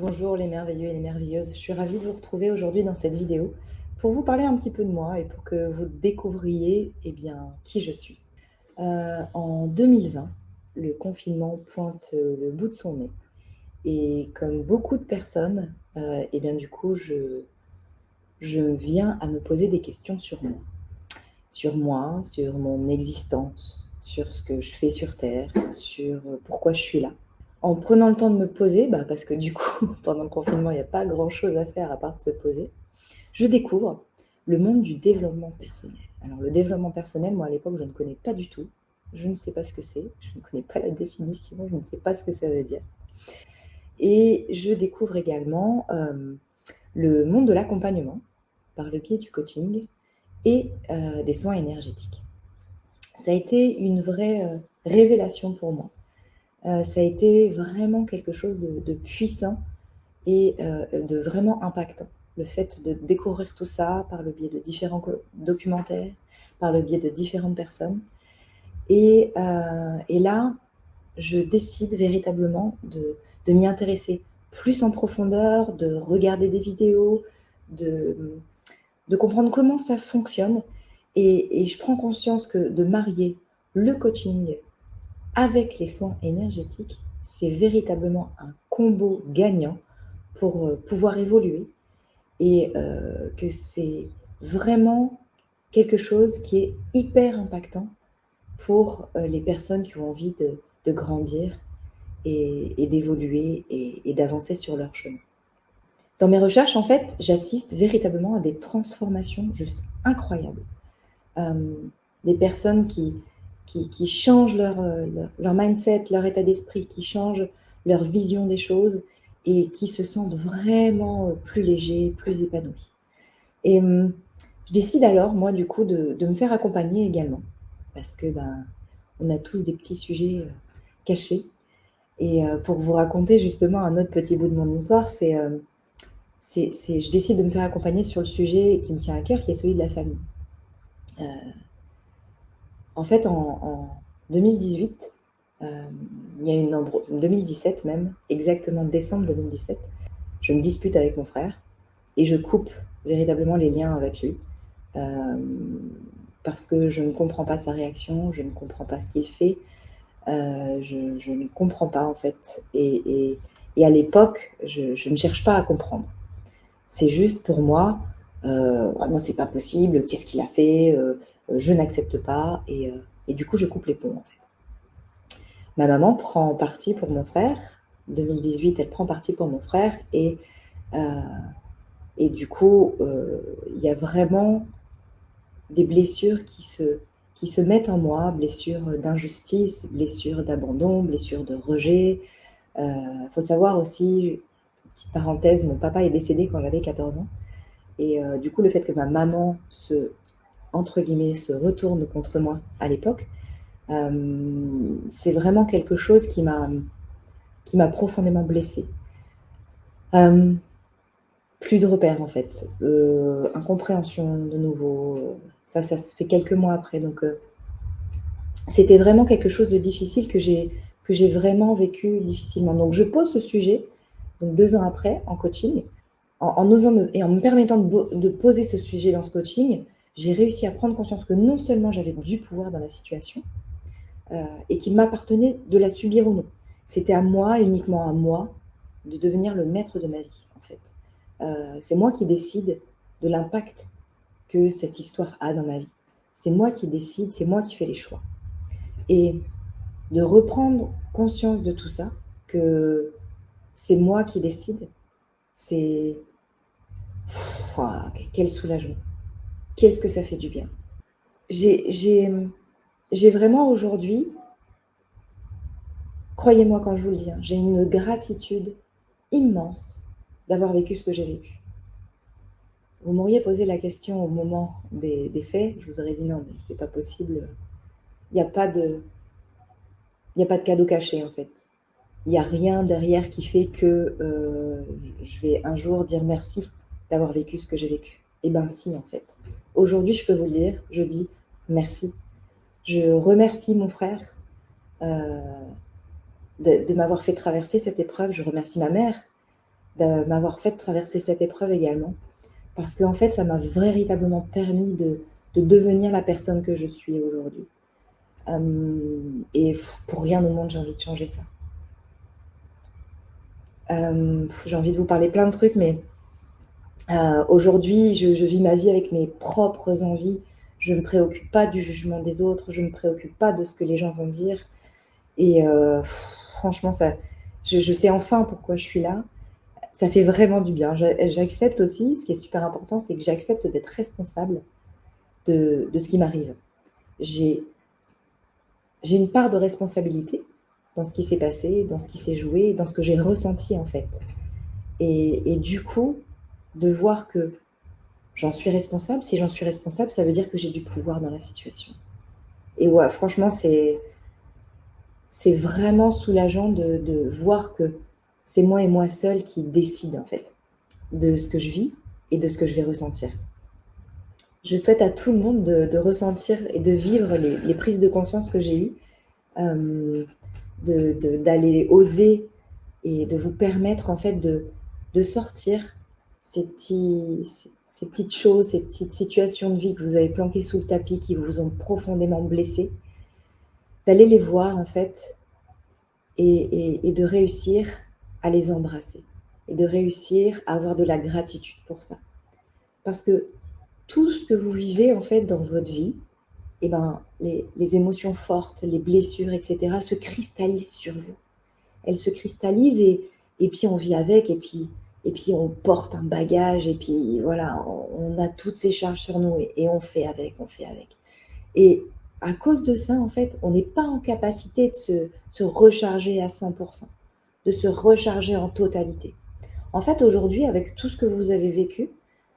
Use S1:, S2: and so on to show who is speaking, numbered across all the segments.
S1: Bonjour les merveilleux et les merveilleuses, je suis ravie de vous retrouver aujourd'hui dans cette vidéo pour vous parler un petit peu de moi et pour que vous découvriez qui je suis. En 2020, le confinement pointe le bout de son nez et comme beaucoup de personnes, je viens à me poser des questions sur moi, sur mon existence, sur ce que je fais sur Terre, sur pourquoi je suis là. En prenant le temps de me poser, parce que du coup, pendant le confinement, il n'y a pas grand-chose à faire à part de se poser, je découvre le monde du développement personnel. Alors le développement personnel, moi à l'époque, je ne connais pas du tout. Je ne sais pas ce que c'est, je ne connais pas la définition, je ne sais pas ce que ça veut dire. Et je découvre également le monde de l'accompagnement par le biais du coaching et des soins énergétiques. Ça a été une vraie révélation pour moi. Ça a été vraiment quelque chose de puissant et de vraiment impactant. Le fait de découvrir tout ça par le biais de différents documentaires, par le biais de différentes personnes. Et là, je décide véritablement de m'y intéresser plus en profondeur, de regarder des vidéos, de, de comprendre comment ça fonctionne. Et je prends conscience que de marier le coaching avec les soins énergétiques, c'est véritablement un combo gagnant pour pouvoir évoluer et que c'est vraiment quelque chose qui est hyper impactant pour les personnes qui ont envie de grandir et d'évoluer et d'avancer sur leur chemin. Dans mes recherches, en fait, j'assiste véritablement à des transformations juste incroyables. Euh, des personnes qui changent leur mindset, leur état d'esprit, qui changent leur vision des choses et qui se sentent vraiment plus légers, plus épanouis. Et je décide alors, moi, du coup, de me faire accompagner également. Parce que on a tous des petits sujets cachés. Et pour vous raconter justement un autre petit bout de mon histoire, je décide de me faire accompagner sur le sujet qui me tient à cœur, qui est celui de la famille. Euh, En fait, en 2018, il y a 2017 même, exactement décembre 2017, je me dispute avec mon frère et je coupe véritablement les liens avec lui euh, parce que je ne comprends pas sa réaction, je ne comprends pas ce qu'il fait, je ne comprends pas en fait. Et à l'époque, je ne cherche pas à comprendre. C'est juste pour moi, ah non, c'est pas possible, qu'est-ce qu'il a fait, je n'accepte pas, et du coup, je coupe les ponts en fait. Ma maman prend parti pour mon frère, 2018, elle prend parti pour mon frère, euh, et du coup, il y a vraiment des blessures qui se mettent en moi, blessures d'injustice, blessures d'abandon, blessures de rejet. Faut savoir aussi, petite parenthèse, mon papa est décédé quand j'avais 14 ans. Et du coup, le fait que ma maman entre guillemets, se retourne contre moi à l'époque, c'est vraiment quelque chose qui m'a profondément blessée. Euh, Plus de repères en fait, incompréhension de nouveau. Ça se fait quelques mois après, donc c'était vraiment quelque chose de difficile que j'ai vraiment vécu difficilement. Donc je pose ce sujet, donc 2 ans après, en coaching, en osant et en me permettant de poser ce sujet dans ce coaching, j'ai réussi à prendre conscience que non seulement j'avais du pouvoir dans la situation, et qu'il m'appartenait de la subir ou non. C'était à moi, uniquement à moi, de devenir le maître de ma vie, en fait. C'est moi qui décide de l'impact que cette histoire a dans ma vie. C'est moi qui décide, c'est moi qui fais les choix. Et de reprendre conscience de tout ça, que c'est moi qui décide, c'est... Quel soulagement. Qu'est-ce que ça fait du bien. J'ai, j'ai, j'ai vraiment aujourd'hui, croyez-moi quand je vous le dis, hein, j'ai une gratitude immense d'avoir vécu ce que j'ai vécu. Vous m'auriez posé la question au moment des faits, je vous aurais dit non, mais c'est pas possible. Il n'y a pas de, il y a pas de cadeau caché en fait. Il n'y a rien derrière qui fait que je vais un jour dire merci d'avoir vécu ce que j'ai vécu. Eh bien si en fait. Aujourd'hui, je peux vous le dire, je dis merci. Je remercie mon frère de m'avoir fait traverser cette épreuve. Je remercie ma mère de m'avoir fait traverser cette épreuve également. Parce qu'en fait, ça m'a véritablement permis de devenir la personne que je suis aujourd'hui. Et pour rien au monde, j'ai envie de changer ça. J'ai envie de vous parler plein de trucs, mais aujourd'hui, je vis ma vie avec mes propres envies. Je ne me préoccupe pas du jugement des autres, je ne me préoccupe pas de ce que les gens vont dire. Et franchement, je sais enfin pourquoi je suis là. Ça fait vraiment du bien. J'accepte aussi, ce qui est super important, c'est que j'accepte d'être responsable de ce qui m'arrive. J'ai une part de responsabilité dans ce qui s'est passé, dans ce qui s'est joué, dans ce que j'ai ressenti en fait. Et du coup, de voir que j'en suis responsable, si j'en suis responsable, ça veut dire que j'ai du pouvoir dans la situation. Et ouais, franchement, c'est vraiment soulageant de voir que c'est moi et moi seule qui décide en fait de ce que je vis et de ce que je vais ressentir. Je souhaite à tout le monde de ressentir et de vivre les prises de conscience que j'ai eues, d'aller oser et de vous permettre en fait de sortir ces petites choses, ces petites situations de vie que vous avez planquées sous le tapis, qui vous ont profondément blessé, d'aller les voir en fait et de réussir à les embrasser et de réussir à avoir de la gratitude pour ça. Parce que tout ce que vous vivez en fait dans votre vie, eh ben, les émotions fortes, les blessures, etc., se cristallisent sur vous. Elles se cristallisent et puis on vit avec, et puis on porte un bagage, et puis voilà, on a toutes ces charges sur nous et on fait avec, on fait avec. Et à cause de ça, en fait, on n'est pas en capacité de se recharger à 100%, de se recharger en totalité. En fait, aujourd'hui, avec tout ce que vous avez vécu,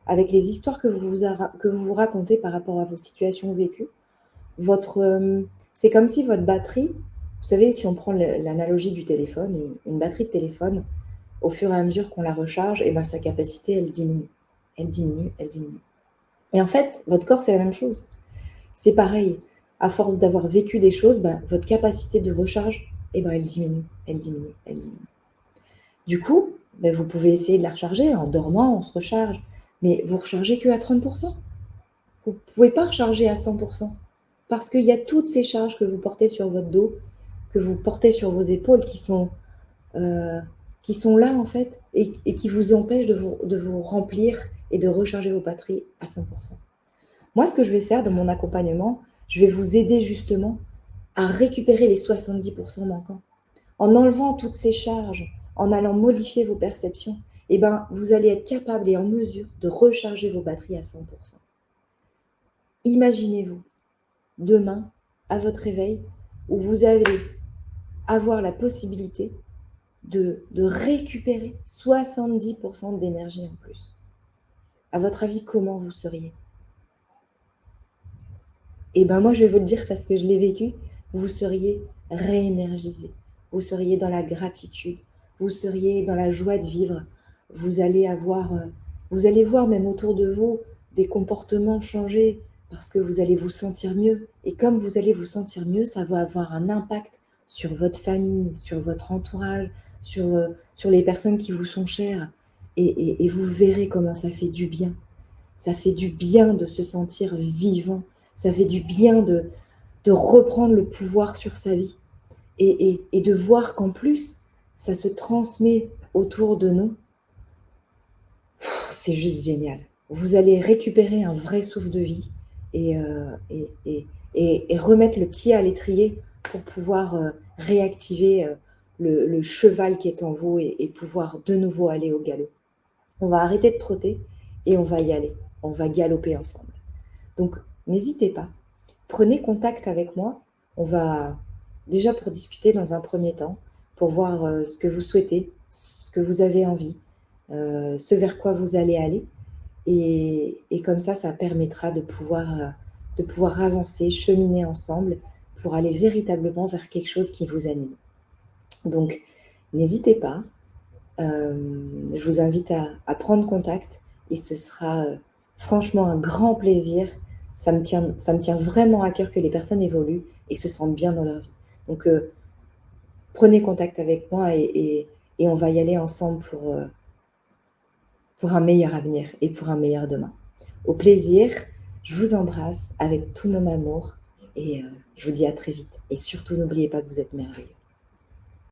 S1: avec les histoires que vous racontez par rapport à vos situations vécues, c'est comme si votre batterie, vous savez, si on prend l'analogie du téléphone, une batterie de téléphone, au fur et à mesure qu'on la recharge, et ben sa capacité, elle diminue. Elle diminue, elle diminue. Et en fait, votre corps, c'est la même chose. C'est pareil. À force d'avoir vécu des choses, ben, votre capacité de recharge, eh ben, elle diminue, elle diminue, elle diminue. Du coup, ben, vous pouvez essayer de la recharger. En dormant, on se recharge. Mais vous rechargez que à 30%. Vous ne pouvez pas recharger à 100%. Parce qu'il y a toutes ces charges que vous portez sur votre dos, que vous portez sur vos épaules, qui sont là, en fait, et qui vous empêchent de vous remplir et de recharger vos batteries à 100%. Moi, ce que je vais faire dans mon accompagnement, je vais vous aider justement à récupérer les 70% manquants. En enlevant toutes ces charges, en allant modifier vos perceptions, eh ben, vous allez être capable et en mesure de recharger vos batteries à 100%. Imaginez-vous demain, à votre réveil, où vous allez avoir la possibilité de récupérer 70% d'énergie en plus. À votre avis, comment vous seriez? Eh bien, moi, je vais vous le dire parce que je l'ai vécu. Vous seriez réénergisé. Vous seriez dans la gratitude. Vous seriez dans la joie de vivre. Vous allez vous allez voir même autour de vous des comportements changer parce que vous allez vous sentir mieux. Et comme vous allez vous sentir mieux, ça va avoir un impact sur votre famille, sur votre entourage, sur les personnes qui vous sont chères. Et vous verrez comment ça fait du bien. Ça fait du bien de se sentir vivant. Ça fait du bien de reprendre le pouvoir sur sa vie et de voir qu'en plus, ça se transmet autour de nous. C'est juste génial. Vous allez récupérer un vrai souffle de vie et remettre le pied à l'étrier pour pouvoir réactiver le cheval qui est en vous et pouvoir de nouveau aller au galop. On va arrêter de trotter et on va y aller. On va galoper ensemble. Donc, n'hésitez pas. Prenez contact avec moi. On va déjà pour discuter dans un premier temps, pour voir ce que vous souhaitez, ce que vous avez envie, ce vers quoi vous allez aller. Et comme ça permettra de pouvoir avancer, cheminer ensemble pour aller véritablement vers quelque chose qui vous anime. Donc, n'hésitez pas. Je vous invite à prendre contact et ce sera franchement un grand plaisir. Ça me tient vraiment à cœur que les personnes évoluent et se sentent bien dans leur vie. Donc, prenez contact avec moi et on va y aller ensemble pour un meilleur avenir et pour un meilleur demain. Au plaisir, je vous embrasse avec tout mon amour et je vous dis à très vite. Et surtout, n'oubliez pas que vous êtes merveilleux.